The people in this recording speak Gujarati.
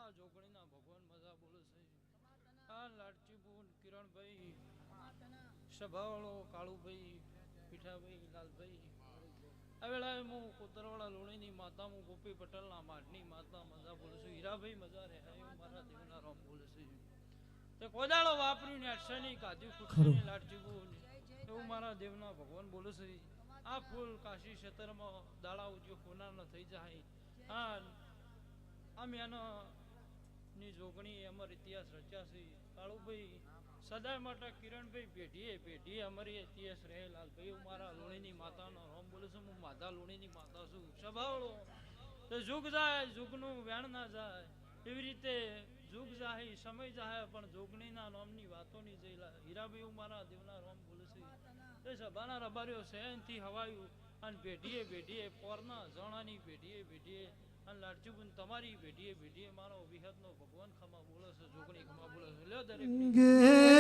આ જોગણીના ભગવાન મજા બોલે છે. આ લાડજી બુન કિરણભાઈ, સભાવાળો કાળુભાઈ, પીઠાભાઈ, લાલભાઈ. આ વેળાએ હું કોતરવાળા લોણીની માતા, હું ગોપી પટેલના માઢની માતા મજા બોલું છું. હીરાભાઈ મજા રહે એવું મારા દેવના રામ બોલે છે. તે કોદાળો વાપરીને અક્ષયની કાજુ કુટની લાડજી બુન એવું મારા દેવના ભગવાન બોલે છે. આ ફૂલ કાશી ક્ષેત્રમાં દાડા ઉજ્યો કોના ન થઈ જાય. હા આમ એના ની જોગણી અમાર ઇતિહાસ રચ્યા છે. કાળુભાઈ સદાય માટે કિરણભાઈ પેઢીએ અમારી ઇતિહાસ રહે. લાલભાઈ હું મારા લોણીની માતાનો રામ બોલું છું. હું માધા લોણીની માતા છું. સ્વભાવળો તો જુગ જાય જુગનું વેણ ના જાય એવી રીતે જુગ જાય સમય જાય પણ જોગણીના નામની વાતો નહીં જઈલા. હીરાભાઈ હું મારા દેવના રામ બોલું છું. એ સભાના રબારીઓ સહેનથી હવાયું અને પેઢીએ પોરના જણાની પેઢીએ અને લાડજીબુન તમારી પેઢીએ મારો વિહતનો ભગવાન ખમા બોલે છે. જોગણી ખમા બોલે છે. લ્યો દરેક